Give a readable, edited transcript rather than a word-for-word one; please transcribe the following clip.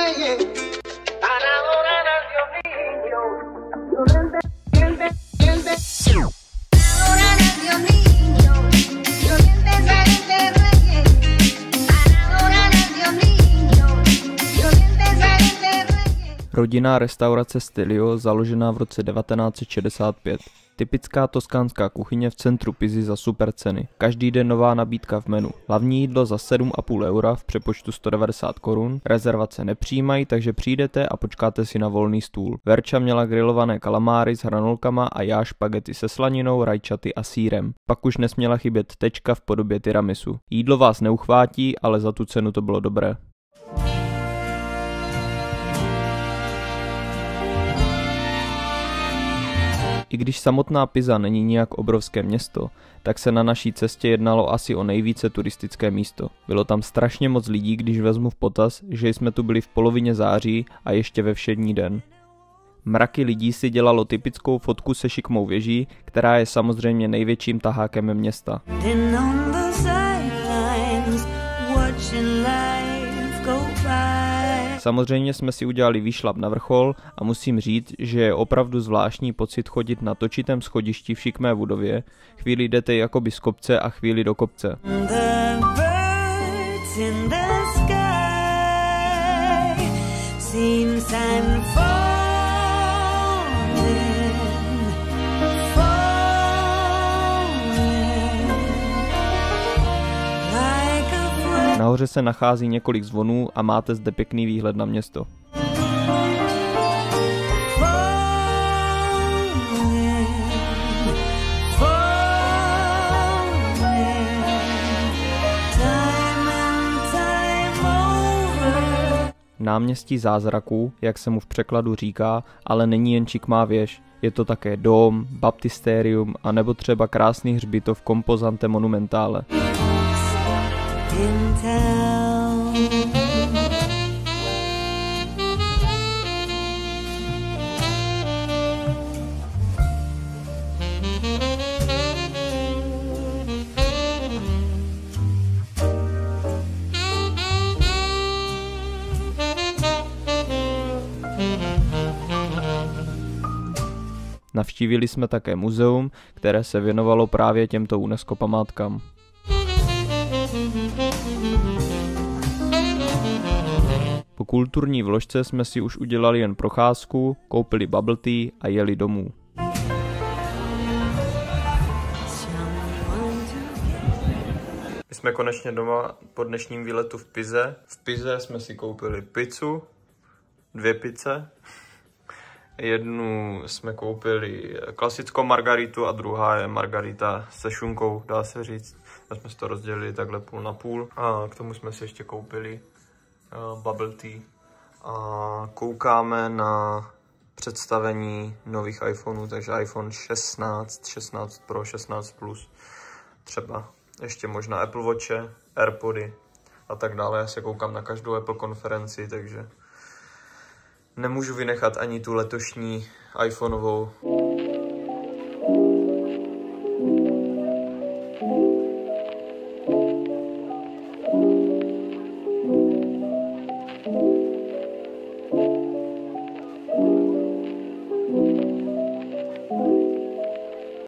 reyes. Para ahora nació niño. Ahora nació niño. Violentes salen de reyes. Para ahora nació niño. Violentes salen de reyes. Rodinná restaurace Stelio, založená v roce 1965. Typická toskánská kuchyně v centru Pisy za super ceny. Každý den nová nabídka v menu. Hlavní jídlo za 7,5 eura v přepočtu 190 korun. Rezervace nepřijímají, takže přijdete a počkáte si na volný stůl. Verča měla grilované kalamáry s hranolkama a já špagety se slaninou, rajčaty a sýrem. Pak už nesměla chybět tečka v podobě tiramisu. Jídlo vás neuchvátí, ale za tu cenu to bylo dobré. I když samotná Pisa není nijak obrovské město, tak se na naší cestě jednalo asi o nejvíce turistické místo. Bylo tam strašně moc lidí, když vezmu v potaz, že jsme tu byli v polovině září a ještě ve všední den. Mraky lidí si dělalo typickou fotku se šikmou věží, která je samozřejmě největším tahákem města. Samozřejmě jsme si udělali výšlap na vrchol a musím říct, že je opravdu zvláštní pocit chodit na točitém schodišti v šikmé budově. Chvíli jdete jakoby z kopce a chvíli do kopce. Nahoře se nachází několik zvonů a máte zde pěkný výhled na město. Náměstí zázraků, jak se mu v překladu říká, ale není jen šikmá věž. Je to také dóm, baptistérium a nebo třeba krásný hřbitov Composante Monumentale. Navštívili jsme také muzeum, které se věnovalo právě těmto UNESCO památkám. Po kulturní vložce jsme si už udělali jen procházku, koupili bubble tea a jeli domů. My jsme konečně doma po dnešním výletu v Pize. V Pize jsme si koupili pizzu, 2 pizze. Jednu jsme koupili klasickou margaritu a druhá je margarita se šunkou, dá se říct. Tak jsme si to rozdělili takhle půl na půl. A k tomu jsme si ještě koupili bubble tea. A koukáme na představení nových iPhoneů, takže iPhone 16, 16 Pro, 16 Plus. Třeba ještě možná Apple Watche, AirPody a tak dále. Já se koukám na každou Apple konferenci, takže nemůžu vynechat ani tu letošní iPhoneovou.